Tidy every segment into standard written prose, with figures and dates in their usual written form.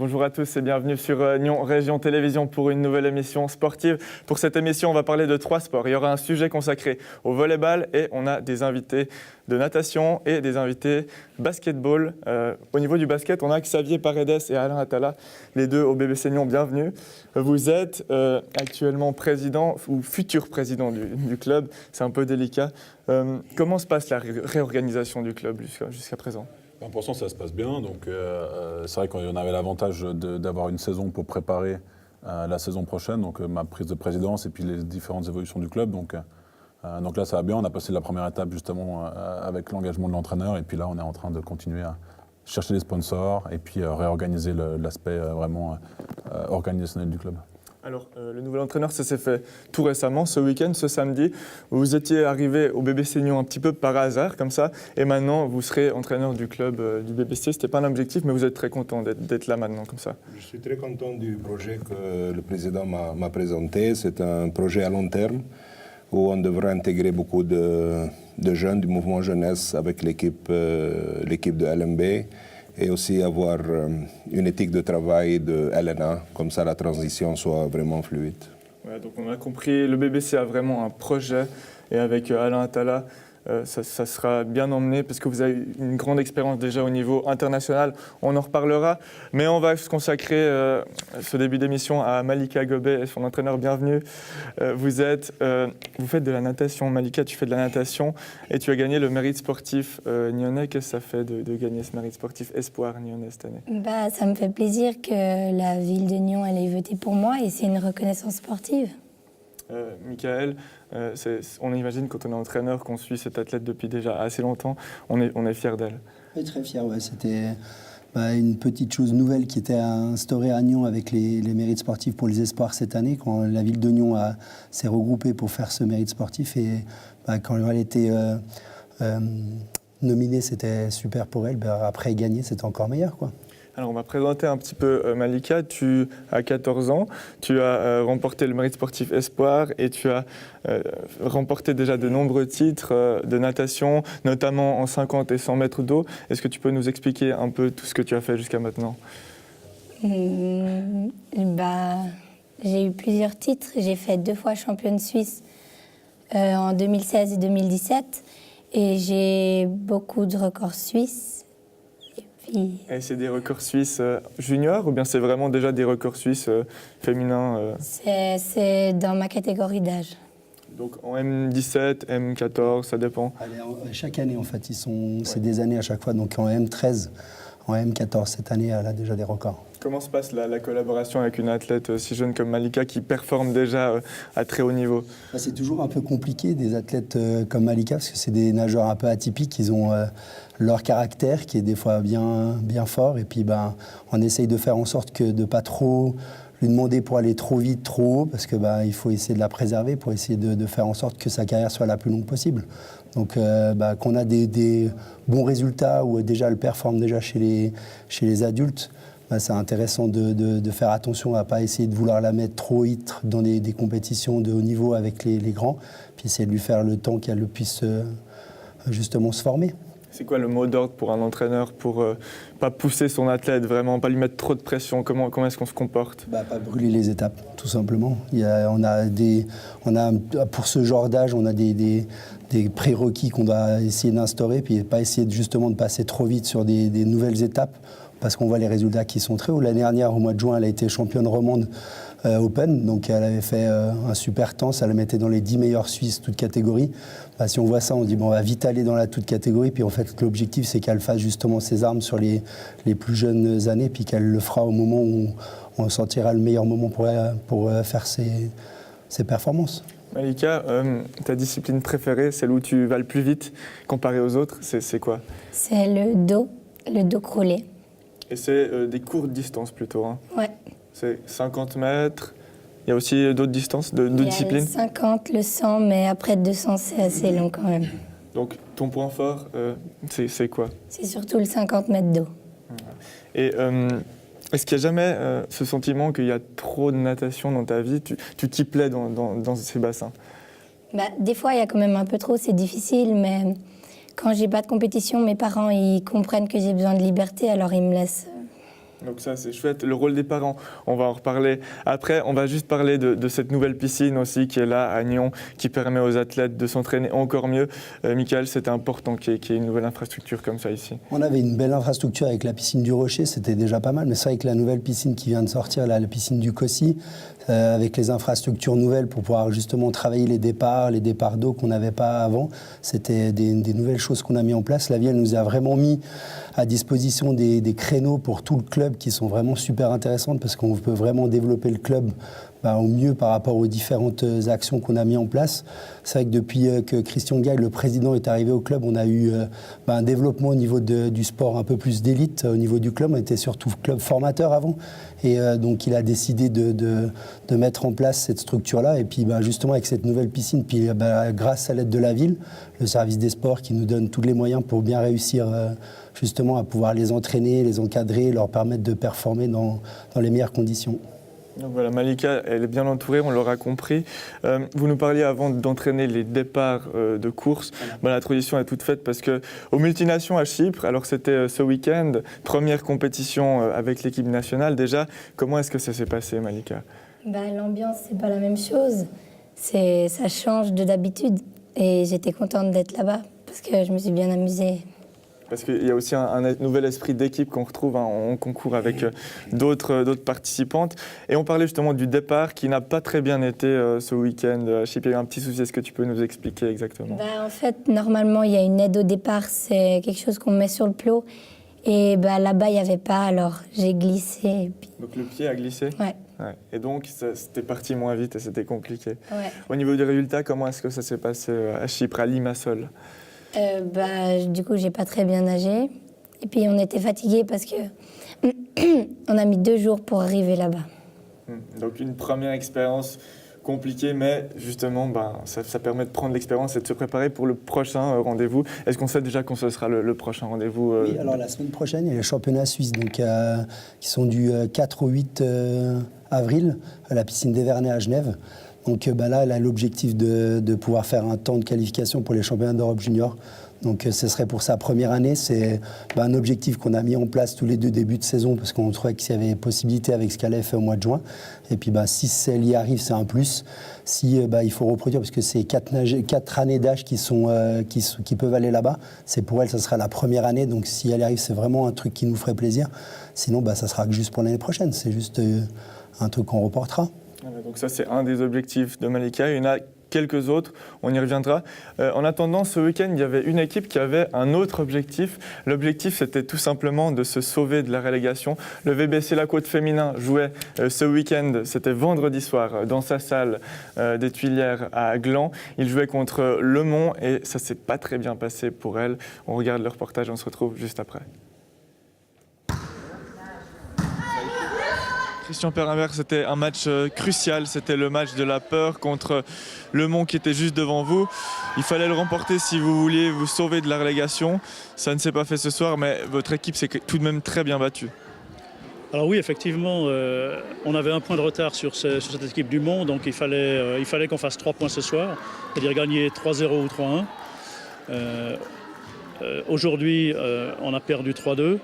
Bonjour à tous et bienvenue sur Nyon Région Télévision pour une nouvelle émission sportive. Pour cette émission, on va parler de 3 sports. Il y aura un sujet consacré au volleyball et on a des invités de natation et des invités basketball. Au niveau du basket, on a Xavier Paredes et Alain Atala, les deux au BBC Nyon. Bienvenue. Vous êtes actuellement président ou futur président du club. C'est un peu délicat. Comment se passe la réorganisation du club jusqu'à présent ? Pour l'instant, ça se passe bien. Donc, c'est vrai qu'on avait l'avantage d'avoir une saison pour préparer la saison prochaine, donc ma prise de présidence et puis les différentes évolutions du club. Donc là, ça va bien. On a passé la première étape justement avec l'engagement de l'entraîneur. Et puis là, on est en train de continuer à chercher des sponsors et puis réorganiser l'aspect vraiment organisationnel du club. Alors, le nouvel entraîneur, ça s'est fait tout récemment, ce week-end, ce samedi. Vous étiez arrivé au BBC Nyon un petit peu par hasard, comme ça, et maintenant, vous serez entraîneur du club du BBC. Ce n'était pas un objectif, mais vous êtes très content d'être là maintenant, comme ça. Je suis très content du projet que le président m'a présenté. C'est un projet à long terme où on devrait intégrer beaucoup de jeunes du mouvement jeunesse avec l'équipe de LMB. Et aussi avoir une éthique de travail de LNA, comme ça la transition soit vraiment fluide. Ouais, donc on a compris, le BBC a vraiment un projet et avec Alain Atala, ça sera bien emmené parce que vous avez une grande expérience déjà au niveau international, on en reparlera. Mais on va se consacrer ce début d'émission à Malika Gobet et son entraîneur. Bienvenue. Vous faites de la natation. Malika, tu fais de la natation et tu as gagné le mérite sportif nyonnais. Qu'est-ce que ça fait de gagner ce mérite sportif espoir nyonnais cette année ? Ça me fait plaisir que la ville de Nyon ait voté pour moi et c'est une reconnaissance sportive. Michael, on imagine quand on est entraîneur, qu'on suit cette athlète depuis déjà assez longtemps, on est fier d'elle. Oui, très fier, ouais. C'était une petite chose nouvelle qui était instaurée à Nyon avec les mérites sportifs pour les espoirs cette année, quand la ville de Nyon s'est regroupée pour faire ce mérite sportif. Et quand elle était nominée, c'était super pour elle. Après gagner, c'était encore meilleur, quoi. Alors on va présenter un petit peu Malika. Tu as 14 ans, tu as remporté le mérite sportif espoir et tu as remporté déjà de nombreux titres de natation, notamment en 50 et 100 mètres d'eau. Est-ce que tu peux nous expliquer un peu tout ce que tu as fait jusqu'à maintenant ? J'ai eu plusieurs titres. J'ai fait 2 fois championne suisse en 2016 et 2017 et j'ai beaucoup de records suisses. Et c'est des records suisses juniors ou bien c'est vraiment déjà des records suisses féminins C'est dans ma catégorie d'âge. Donc en M17, M14, ça dépend. Chaque année, en fait, c'est des années à chaque fois. Donc en M13, en M14, cette année, elle a déjà des records. Comment se passe la collaboration avec une athlète si jeune comme Malika qui performe déjà à très haut niveau ? C'est toujours un peu compliqué, des athlètes comme Malika, parce que c'est des nageurs un peu atypiques. Ils ont leur caractère qui est des fois bien fort. Et puis on essaye de faire en sorte de ne pas trop lui demander pour aller trop vite, trop haut, parce que il faut essayer de la préserver pour essayer de faire en sorte que sa carrière soit la plus longue possible. Donc qu'on a des bons résultats ou déjà elle performe déjà chez les adultes, c'est intéressant de faire attention à ne pas essayer de vouloir la mettre trop vite dans des compétitions de haut niveau avec les grands, puis essayer de lui faire le temps qu'elle puisse justement se former. C'est quoi le mot d'ordre pour un entraîneur pour pas pousser son athlète, vraiment, pas lui mettre trop de pression ? Comment est-ce qu'on se comporte ? Pas brûler les étapes, tout simplement. Pour ce genre d'âge, on a des prérequis qu'on doit essayer d'instaurer, puis pas essayer justement de passer trop vite sur des nouvelles étapes, parce qu'on voit les résultats qui sont très hauts. L'année dernière, au mois de juin, elle a été championne romande Open, donc elle avait fait un super temps, ça la mettait dans les 10 meilleures Suisses, toutes catégories. Si on voit ça, on dit on va vite aller dans la toute catégorie, puis en fait l'objectif c'est qu'elle fasse justement ses armes sur les plus jeunes années, puis qu'elle le fera au moment où on sentira le meilleur moment pour faire ses performances. Malika, ta discipline préférée, celle où tu vas le plus vite comparé aux autres, c'est quoi ? C'est le dos crawlé. Et c'est des courtes distances plutôt, hein. Ouais. C'est 50 mètres. Il y a aussi d'autres distances, d'autres disciplines. Il y a le 50, le 100, mais après 200, c'est assez long quand même. Donc ton point fort, c'est quoi ? C'est surtout le 50 mètres d'eau. Et est-ce qu'il n'y a jamais ce sentiment qu'il y a trop de natation dans ta vie ? Tu t'y plais dans ces bassins ? Des fois, il y a quand même un peu trop, c'est difficile, mais quand j'ai pas de compétition, mes parents ils comprennent que j'ai besoin de liberté, alors ils me laissent Donc ça, c'est chouette. Le rôle des parents, on va en reparler après. On va juste parler de cette nouvelle piscine aussi qui est là à Nyon, qui permet aux athlètes de s'entraîner encore mieux. Michael, c'était important qu'il y ait une nouvelle infrastructure comme ça ici. On avait une belle infrastructure avec la piscine du Rocher, c'était déjà pas mal. Mais c'est vrai que la nouvelle piscine qui vient de sortir, là, la piscine du Cossy, avec les infrastructures nouvelles pour pouvoir justement travailler les départs d'eau qu'on n'avait pas avant, c'était des nouvelles choses qu'on a mis en place. La ville nous a vraiment mis à disposition des créneaux pour tout le club qui sont vraiment super intéressantes parce qu'on peut vraiment développer le club au mieux par rapport aux différentes actions qu'on a mis en place. C'est vrai que depuis que Christian Gaille, le président, est arrivé au club, on a eu un développement au niveau du sport un peu plus d'élite au niveau du club. On était surtout club formateur avant. Et donc il a décidé de mettre en place cette structure-là. Et puis justement avec cette nouvelle piscine, puis grâce à l'aide de la ville, le service des sports qui nous donne tous les moyens pour bien réussir justement à pouvoir les entraîner, les encadrer, leur permettre de performer dans les meilleures conditions. Donc voilà, Malika, elle est bien entourée, on l'aura compris. Vous nous parliez avant d'entraîner les départs de course. La tradition est toute faite parce qu'aux multinations à Chypre, alors c'était ce week-end, première compétition avec l'équipe nationale. Déjà, comment est-ce que ça s'est passé, Malika ? L'ambiance, c'est pas la même chose. Ça change de d'habitude. Et j'étais contente d'être là-bas parce que je me suis bien amusée. Parce qu'il y a aussi un nouvel esprit d'équipe qu'on retrouve en concours avec d'autres participantes. Et on parlait justement du départ qui n'a pas très bien été ce week-end. Je sais qu'il y a un petit souci, est-ce que tu peux nous expliquer exactement ? En fait, normalement, il y a une aide au départ, c'est quelque chose qu'on met sur le plot. Et là-bas, il n'y avait pas, alors j'ai glissé. Et puis... Donc le pied a glissé ? Ouais. Et donc, c'était parti moins vite et c'était compliqué. Ouais. Au niveau des résultats, comment est-ce que ça s'est passé à Chypre, à Limassol ? Du coup, j'ai pas très bien nagé. Et puis, on était fatigués parce que on a mis 2 jours pour arriver là-bas. Donc, une première expérience compliquée, mais justement, ça permet de prendre l'expérience et de se préparer pour le prochain rendez-vous. Est-ce qu'on sait déjà quand ce sera le prochain rendez-vous Oui, alors la semaine prochaine, il y a les championnats suisses donc, qui sont du 4 au 8 avril à la piscine d'Evernay à Genève. Donc là, elle a l'objectif de pouvoir faire un temps de qualification pour les championnats d'Europe junior. Donc ce serait pour sa première année. C'est un objectif qu'on a mis en place tous les 2 débuts de saison parce qu'on trouvait qu'il y avait possibilité avec ce qu'elle avait fait au mois de juin. Et puis si elle y arrive, c'est un plus. Si il faut reproduire parce que c'est 4 années d'âge qui peuvent aller là-bas. C'est pour elle, ça sera la première année. Donc si elle y arrive, c'est vraiment un truc qui nous ferait plaisir. Sinon, ça sera juste pour l'année prochaine. C'est juste un truc qu'on reportera. Donc ça, c'est un des objectifs de Malika. Il y en a quelques autres, on y reviendra. En attendant, ce week-end, il y avait une équipe qui avait un autre objectif. L'objectif, c'était tout simplement de se sauver de la relégation. Le VBC La Côte féminin jouait ce week-end, c'était vendredi soir, dans sa salle des Tuilières à Gland. Il jouait contre Le Mans et ça ne s'est pas très bien passé pour elle. On regarde le reportage, on se retrouve juste après. Christian Perrinvert, c'était un match crucial, c'était le match de la peur contre Le Mans qui était juste devant vous. Il fallait le remporter si vous vouliez vous sauver de la relégation. Ça ne s'est pas fait ce soir, mais votre équipe s'est tout de même très bien battue. Alors oui, effectivement, on avait un point de retard sur cette équipe du Mans, donc il fallait qu'on fasse 3 points ce soir, c'est-à-dire gagner 3-0 ou 3-1. Aujourd'hui, on a perdu 3-2,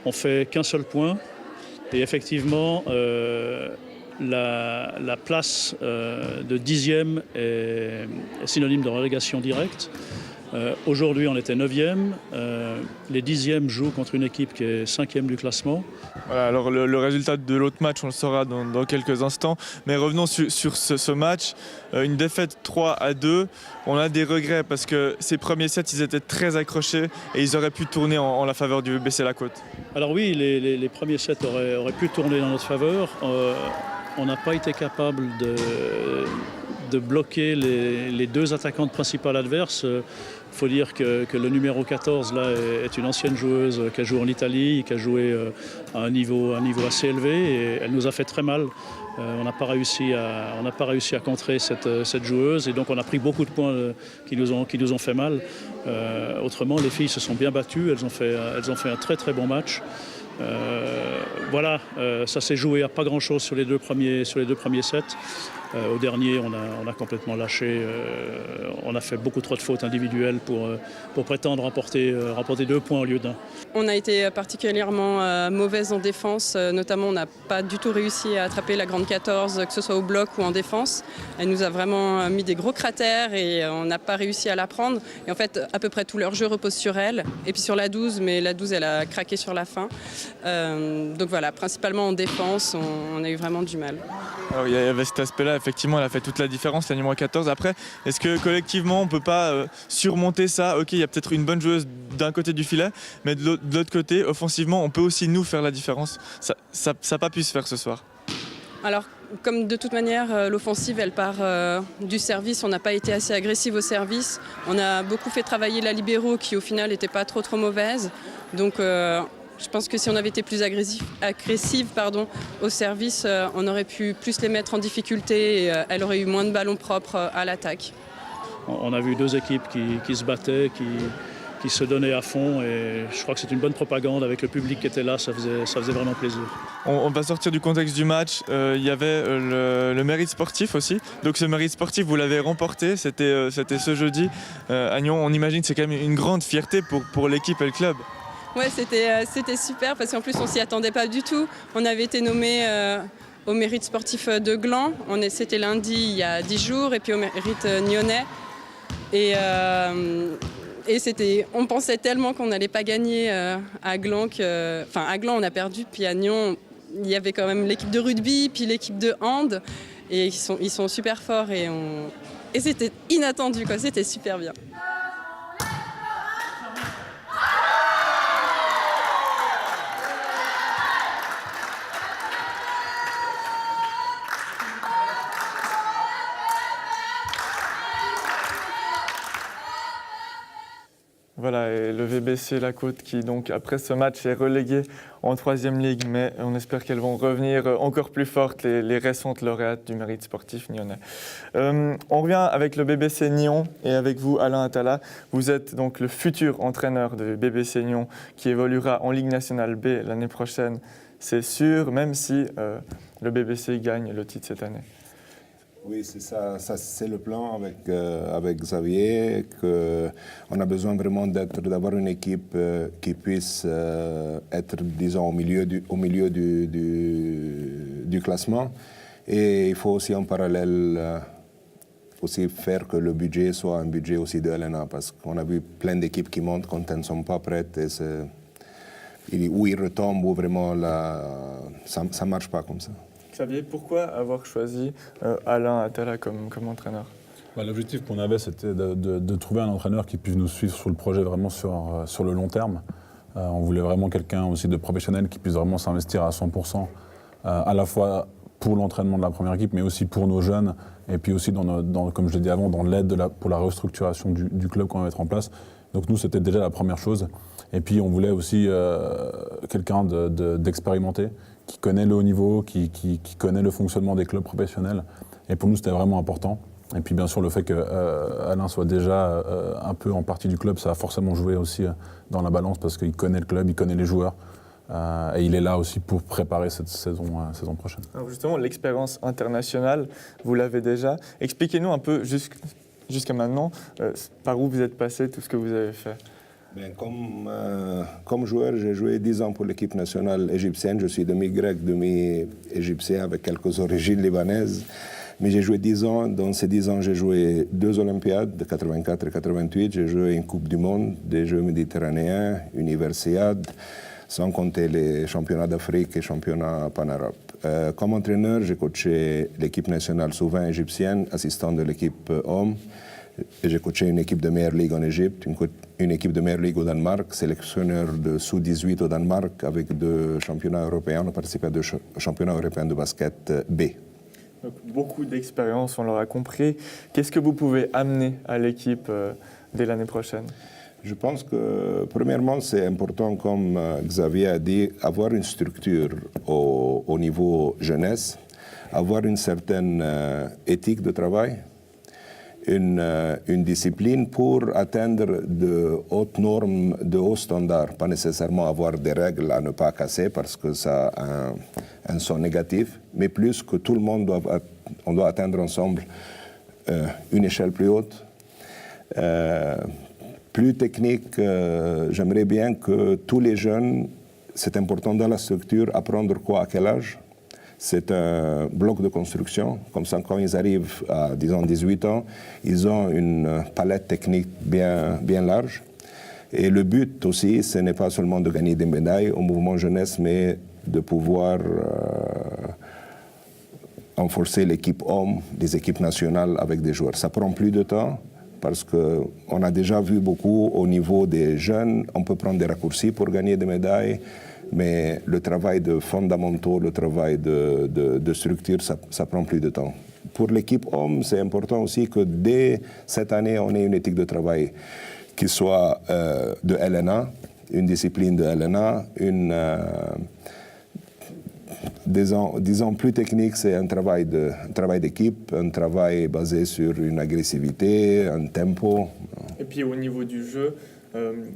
on fait qu'un seul point. Et effectivement, la place de 10e est synonyme de relégation directe. Aujourd'hui, on était 9e. Les 10e jouent contre une équipe qui est 5e du classement. Voilà, alors le résultat de l'autre match, on le saura dans quelques instants. Mais revenons sur ce match. Une défaite 3-2. On a des regrets parce que ces premiers sets, ils étaient très accrochés et ils auraient pu tourner en la faveur du VBC La Côte. Alors oui, les premiers sets auraient pu tourner dans notre faveur. On n'a pas été capable de bloquer les 2 attaquantes principales adverses. Il faut dire que le numéro 14 là, est une ancienne joueuse qui a joué en Italie, qui a joué à un niveau assez élevé et elle nous a fait très mal. On n'a pas réussi à contrer cette joueuse et donc on a pris beaucoup de points qui nous ont fait mal. Autrement, les filles se sont bien battues, elles ont fait un très très bon match. Ça s'est joué à pas grand-chose sur les deux premiers sets. Au dernier, on a complètement lâché. On a fait beaucoup trop de fautes individuelles pour prétendre remporter 2 points au lieu d'1. On a été particulièrement mauvaise en défense, notamment on n'a pas du tout réussi à attraper la grande 14, que ce soit au bloc ou en défense. Elle nous a vraiment mis des gros cratères et on n'a pas réussi à la prendre. Et en fait, à peu près tout leur jeu repose sur elle et puis sur la 12, mais la 12 elle a craqué sur la fin. Donc voilà, principalement en défense, on a eu vraiment du mal. Alors, il y avait cet aspect-là, effectivement, elle a fait toute la différence, la numéro 14. Après, est-ce que collectivement, on ne peut pas surmonter ça? Ok, il y a peut-être une bonne joueuse d'un côté du filet, mais de l'autre côté, offensivement, on peut aussi nous faire la différence. Ça n'a pas pu se faire ce soir. Alors, comme de toute manière, l'offensive, elle part du service. On n'a pas été assez agressif au service. On a beaucoup fait travailler la libéro qui, au final, n'était pas trop mauvaise. Donc, je pense que si on avait été plus agressive au service, on aurait pu plus les mettre en difficulté et elle aurait eu moins de ballons propres à l'attaque. On a vu 2 équipes qui se battaient, qui se donnaient à fond et je crois que c'est une bonne propagande avec le public qui était là, ça faisait vraiment plaisir. On va sortir du contexte du match. Il y avait le mérite sportif aussi. Donc ce mérite sportif, vous l'avez remporté, c'était ce jeudi. À Nyon, on imagine que c'est quand même une grande fierté pour l'équipe et le club. Ouais, c'était super parce qu'en plus on s'y attendait pas du tout. On avait été nommé au mérite sportif de Gland. C'était lundi il y a 10 jours et puis au mérite nyonnais. Et on pensait tellement qu'on n'allait pas gagner à Gland à Gland on a perdu, puis à Nyon il y avait quand même l'équipe de rugby puis l'équipe de hand et ils sont super forts et c'était inattendu quoi, c'était super bien. Voilà, et le VBC La Côte qui, donc, après ce match, est relégué en 3e ligue, mais on espère qu'elles vont revenir encore plus fortes, les récentes lauréates du mérite sportif nyonnais. On revient avec le BBC Nyon et avec vous, Alain Attala. Vous êtes donc le futur entraîneur de BBC Nyon qui évoluera en Ligue nationale B l'année prochaine. C'est sûr, même si le BBC gagne le titre cette année. Oui, c'est ça c'est le plan avec Xavier, qu'on a besoin vraiment d'avoir une équipe qui puisse être, disons, au milieu du classement. Et il faut aussi en parallèle aussi faire que le budget soit un budget aussi de LNA, parce qu'on a vu plein d'équipes qui montent quand elles ne sont pas prêtes, et où ils retombent, où vraiment ça ne marche pas comme ça. Xavier, pourquoi avoir choisi Alain Attala comme entraîneur? L'objectif qu'on avait, c'était de trouver un entraîneur qui puisse nous suivre sur le projet vraiment sur le long terme. On voulait vraiment quelqu'un aussi de professionnel qui puisse vraiment s'investir à 100%, à la fois pour l'entraînement de la première équipe, mais aussi pour nos jeunes, et puis aussi, comme je l'ai dit avant, dans l'aide pour la restructuration du club qu'on va mettre en place. Donc nous, c'était déjà la première chose. Et puis on voulait aussi quelqu'un d'expérimenté, qui connaît le haut niveau, qui connaît le fonctionnement des clubs professionnels. Et pour nous, c'était vraiment important. Et puis bien sûr, le fait qu'Alain soit déjà un peu en partie du club, ça a forcément joué aussi dans la balance, parce qu'il connaît le club, il connaît les joueurs. Et il est là aussi pour préparer cette saison prochaine. Alors justement, l'expérience internationale, vous l'avez déjà. Expliquez-nous un peu, jusqu'à maintenant, par où vous êtes passé, tout ce que vous avez fait. Ben, comme joueur, j'ai joué 10 ans pour l'équipe nationale égyptienne. Je suis demi-grec, demi-égyptien avec quelques origines libanaises. Mais j'ai joué 10 ans. Dans ces 10 ans, j'ai joué 2 Olympiades, de 84 et 88. J'ai joué une Coupe du Monde, des Jeux méditerranéens, Universiade, sans compter les championnats d'Afrique et championnats pan-arabes. Comme entraîneur, j'ai coaché l'équipe nationale sous-20 égyptienne, assistant de l'équipe homme. J'ai coaché une équipe de meilleure ligue en Égypte, une équipe de meilleure ligue au Danemark, sélectionneur de sous-18 au Danemark avec 2 championnats européens. On a participé à 2 championnats européens de basket B. Donc, beaucoup d'expérience, on l'aura compris. Qu'est-ce que vous pouvez amener à l'équipe dès l'année prochaine? Je pense que, premièrement, c'est important, comme Xavier a dit, avoir une structure au niveau jeunesse, avoir une certaine éthique de travail. une discipline pour atteindre de hautes normes, de hauts standards, pas nécessairement avoir des règles à ne pas casser parce que ça a un son négatif, mais plus que tout le monde on doit atteindre ensemble une échelle plus haute. Plus technique, j'aimerais bien que tous les jeunes, c'est important dans la structure, apprendre quoi à quel âge. C'est un bloc de construction. Comme ça, quand ils arrivent à, disons, 18 ans, ils ont une palette technique bien large. Et le but aussi, ce n'est pas seulement de gagner des médailles au mouvement jeunesse, mais de pouvoir renforcer l'équipe homme, des équipes nationales avec des joueurs. Ça prend plus de temps parce qu'on a déjà vu beaucoup au niveau des jeunes. On peut prendre des raccourcis pour gagner des médailles. Mais le travail de fondamentaux, le travail de structure, ça prend plus de temps. Pour l'équipe homme, c'est important aussi que dès cette année, on ait une éthique de travail qui soit de LNA, une discipline de LNA, disons plus technique, c'est un travail d'équipe, un travail basé sur une agressivité, un tempo. Et puis au niveau du jeu,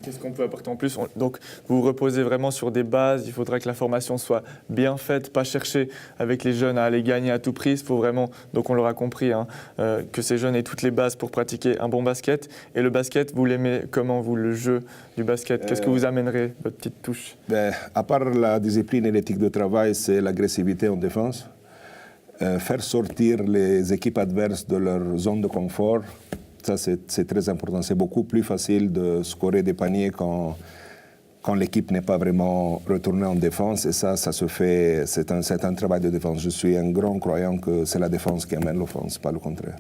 qu'est-ce qu'on peut apporter en plus? Donc, vous vous reposez vraiment sur des bases. Il faudra que la formation soit bien faite, pas chercher avec les jeunes à aller gagner à tout prix. Il faut vraiment, donc on l'aura compris, que ces jeunes aient toutes les bases pour pratiquer un bon basket. Et le basket, vous l'aimez comment, vous, le jeu du basket? Qu'est-ce que vous amènerez, votre petite touche? À part la discipline et l'éthique de travail, c'est l'agressivité en défense. Faire sortir les équipes adverses de leur zone de confort. Ça, c'est très important. C'est beaucoup plus facile de scorer des paniers quand l'équipe n'est pas vraiment retournée en défense. Et ça se fait, c'est un travail de défense. Je suis un grand croyant que c'est la défense qui amène l'offense, pas le contraire.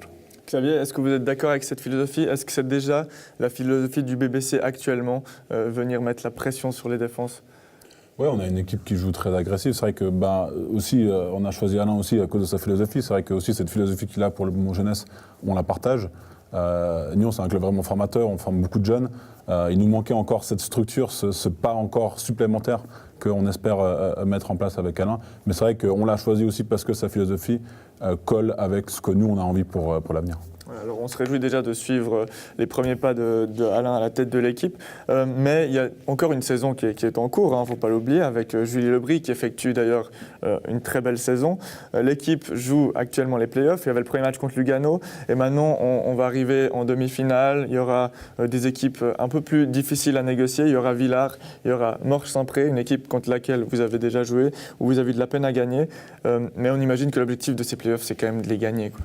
Xavier, est-ce que vous êtes d'accord avec cette philosophie? Est-ce que c'est déjà la philosophie du BBC actuellement, venir mettre la pression sur les défenses? Oui, on a une équipe qui joue très agressive. C'est vrai que aussi, on a choisi Alain aussi à cause de sa philosophie. C'est vrai que aussi cette philosophie qu'il a pour le mouvement jeunesse, on la partage. Nyon, c'est un club vraiment formateur, on forme beaucoup de jeunes. Il nous manquait encore cette structure, ce pas encore supplémentaire qu'on espère mettre en place avec Alain. Mais c'est vrai qu'on l'a choisi aussi parce que sa philosophie colle avec ce que nous, on a envie pour l'avenir. Alors on se réjouit déjà de suivre les premiers pas de Alain à la tête de l'équipe, mais il y a encore une saison qui est en cours, il ne faut pas l'oublier, avec Julie Lebris qui effectue d'ailleurs une très belle saison. L'équipe joue actuellement les playoffs, il y avait le premier match contre Lugano, et maintenant on va arriver en demi-finale, il y aura des équipes un peu plus difficiles à négocier, il y aura Villars, il y aura Morges-Saint-Pré, une équipe contre laquelle vous avez déjà joué, où vous avez eu de la peine à gagner, mais on imagine que l'objectif de ces playoffs c'est quand même de les gagner, quoi.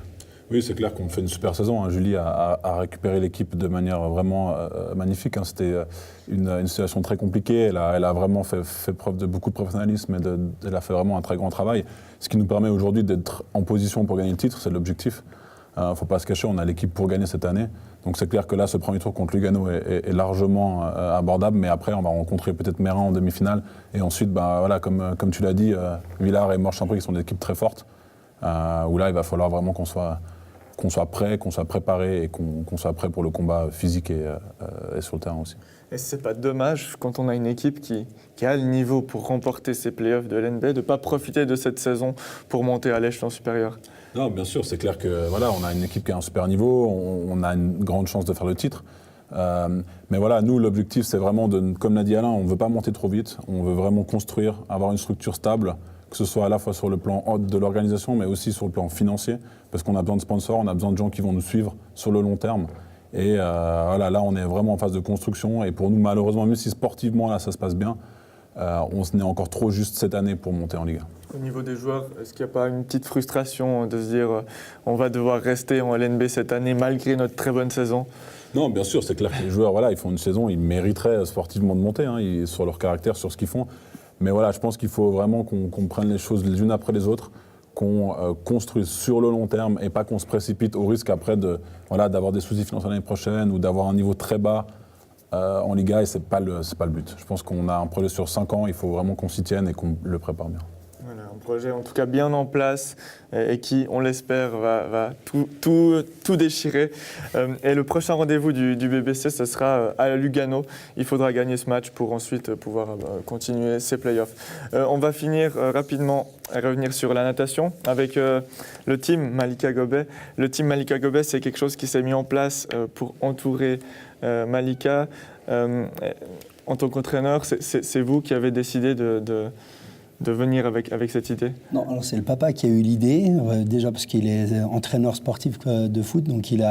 Oui, c'est clair qu'on fait une super saison. Julie a récupéré l'équipe de manière vraiment magnifique. C'était une situation très compliquée. Elle a vraiment fait preuve de beaucoup de professionnalisme et elle a fait vraiment un très grand travail. Ce qui nous permet aujourd'hui d'être en position pour gagner le titre, c'est l'objectif. Il ne faut pas se cacher, on a l'équipe pour gagner cette année. Donc c'est clair que là, ce premier tour contre Lugano est largement abordable. Mais après, on va rencontrer peut-être Mérin en demi-finale. Et ensuite, voilà, comme tu l'as dit, Villars et Morges-Saint-Pré qui sont des équipes très fortes. Où là, il va falloir vraiment qu'on soit prêt, qu'on soit préparé et qu'on soit prêt pour le combat physique et sur le terrain aussi. Et c'est pas dommage, quand on a une équipe qui a le niveau pour remporter ces playoffs de l'NB, de ne pas profiter de cette saison pour monter à l'échelon supérieur? Non, bien sûr, c'est clair que voilà, on a une équipe qui a un super niveau, on a une grande chance de faire le titre. Mais voilà, nous, l'objectif, c'est vraiment, comme l'a dit Alain, on ne veut pas monter trop vite, on veut vraiment construire, avoir une structure stable, que ce soit à la fois sur le plan de l'organisation, mais aussi sur le plan financier, parce qu'on a besoin de sponsors, on a besoin de gens qui vont nous suivre sur le long terme. Et voilà, là, on est vraiment en phase de construction. Et pour nous, malheureusement, même si sportivement, là, ça se passe bien, on se n'est encore trop juste cette année pour monter en Ligue 1. Au niveau des joueurs, est-ce qu'il n'y a pas une petite frustration de se dire on va devoir rester en LNB cette année malgré notre très bonne saison? Non, bien sûr, c'est clair que les joueurs, voilà, ils font une saison, ils mériteraient sportivement de monter, sur leur caractère, sur ce qu'ils font. Mais voilà, je pense qu'il faut vraiment qu'on prenne les choses les unes après les autres, qu'on construise sur le long terme et pas qu'on se précipite au risque après d'avoir des soucis financiers l'année prochaine ou d'avoir un niveau très bas en Liga, et c'est pas le but. Je pense qu'on a un projet sur 5 ans, il faut vraiment qu'on s'y tienne et qu'on le prépare bien. Voilà. Un projet en tout cas bien en place et qui, on l'espère, va tout déchirer. Et le prochain rendez-vous du BBC, ce sera à Lugano. Il faudra gagner ce match pour ensuite pouvoir continuer ces playoffs. On va finir rapidement à revenir sur la natation avec le team Malika Gobet. Le team Malika Gobet, c'est quelque chose qui s'est mis en place pour entourer Malika. En tant qu'entraîneur, c'est vous qui avez décidé de venir avec cette idée? Non, alors c'est le papa qui a eu l'idée, déjà parce qu'il est entraîneur sportif de foot, donc il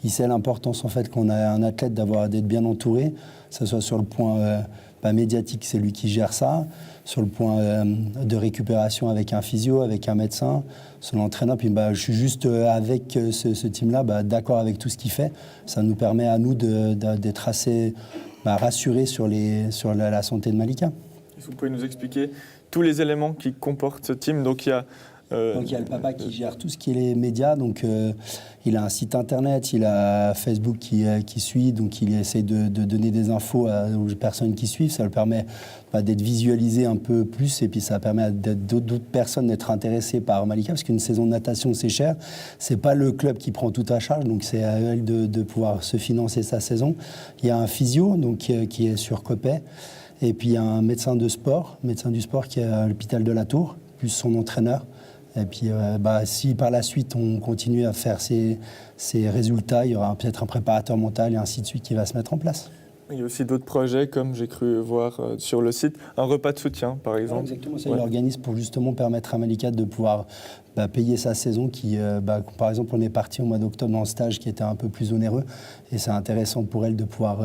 sait l'importance en fait qu'on a un athlète d'être bien entouré, que ce soit sur le point médiatique, c'est lui qui gère ça, sur le point de récupération avec un physio, avec un médecin, sur l'entraîneur, puis je suis juste avec ce team-là, d'accord avec tout ce qu'il fait, ça nous permet à nous d'être assez rassurés sur la santé de Malika. Est-ce que vous pouvez nous expliquer tous les éléments qui comportent ce team? Donc il y a le papa qui gère tout ce qui est les médias, donc il a un site internet, il a Facebook qui suit, donc il essaie de donner des infos aux personnes qui suivent, ça lui permet d'être visualisé un peu plus et puis ça permet à d'autres personnes d'être intéressées par Malika, parce qu'une saison de natation c'est cher, c'est pas le club qui prend tout à charge, donc c'est à elle de pouvoir se financer sa saison. Il y a un physio donc, qui est sur Copet, et puis il y a un médecin du sport qui est à l'hôpital de la Tour, plus son entraîneur. Et puis, si par la suite on continue à faire ces résultats, il y aura peut-être un préparateur mental et ainsi de suite qui va se mettre en place. Il y a aussi d'autres projets, comme j'ai cru voir sur le site, un repas de soutien, par exemple. Exactement, ça, il organise pour justement permettre à Malika de pouvoir payer sa saison. Par exemple, on est parti au mois d'octobre dans le stage qui était un peu plus onéreux, et c'est intéressant pour elle de pouvoir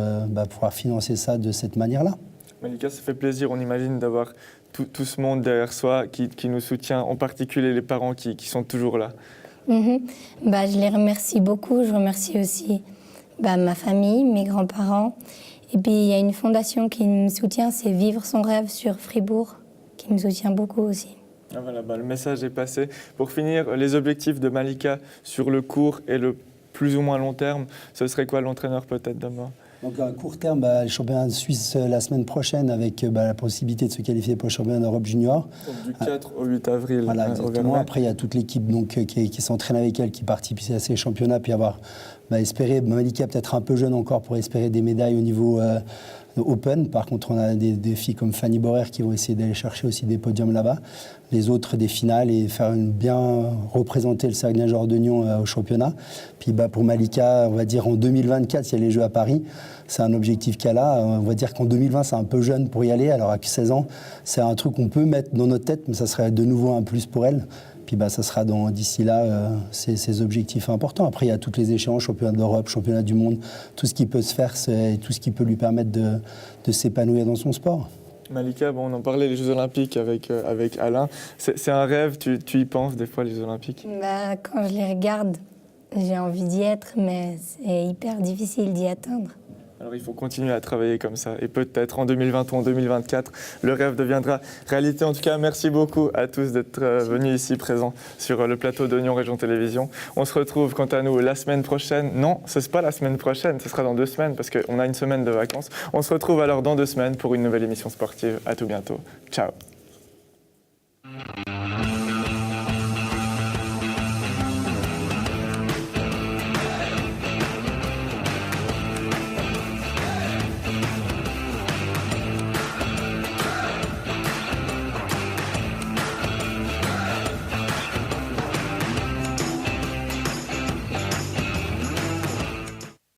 financer ça de cette manière-là. Malika, ça fait plaisir, on imagine, d'avoir tout ce monde derrière soi qui nous soutient, en particulier les parents qui sont toujours là. Je les remercie beaucoup. Je remercie aussi ma famille, mes grands-parents. Et puis il y a une fondation qui me soutient, c'est Vivre son rêve sur Fribourg, qui me soutient beaucoup aussi. Ah voilà, le message est passé. Pour finir, les objectifs de Malika sur le court et le plus ou moins long terme, ce serait quoi l'entraîneur peut-être demain? Donc à court terme, le championnat de Suisse la semaine prochaine avec la possibilité de se qualifier pour le championnat d'Europe junior. Donc du 4 au 8 avril. Voilà, exactement. Après, il y a toute l'équipe qui s'entraîne avec elle, qui participe à ces championnats, puis espérer, Malika peut-être un peu jeune encore pour espérer des médailles au niveau Open. Par contre, on a des filles comme Fanny Borer qui vont essayer d'aller chercher aussi des podiums là-bas. Les autres des finales et bien représenter le cercle nageur de Nyon au championnat. Puis pour Malika, on va dire en 2024, il y a les Jeux à Paris. C'est un objectif qu'elle a. On va dire qu'en 2020, c'est un peu jeune pour y aller. Alors à 16 ans, c'est un truc qu'on peut mettre dans notre tête, mais ça serait de nouveau un plus pour elle. Puis ça sera d'ici là ces objectifs importants. Après, il y a toutes les échéances, championnat d'Europe, championnat du monde. Tout ce qui peut se faire, c'est tout ce qui peut lui permettre de s'épanouir dans son sport. Malika, on en parlait, les Jeux Olympiques avec Alain. C'est un rêve, tu y penses des fois, les Jeux Olympiques? Quand je les regarde, j'ai envie d'y être, mais c'est hyper difficile d'y atteindre. Alors il faut continuer à travailler comme ça et peut-être en 2020 ou en 2024, le rêve deviendra réalité. En tout cas, merci beaucoup à tous d'être venus ici présents sur le plateau de Nyon Région Télévision. On se retrouve quant à nous la semaine prochaine. Non, ce n'est pas la semaine prochaine, ce sera dans 2 semaines parce qu'on a une semaine de vacances. On se retrouve alors dans 2 semaines pour une nouvelle émission sportive. À tout bientôt. Ciao.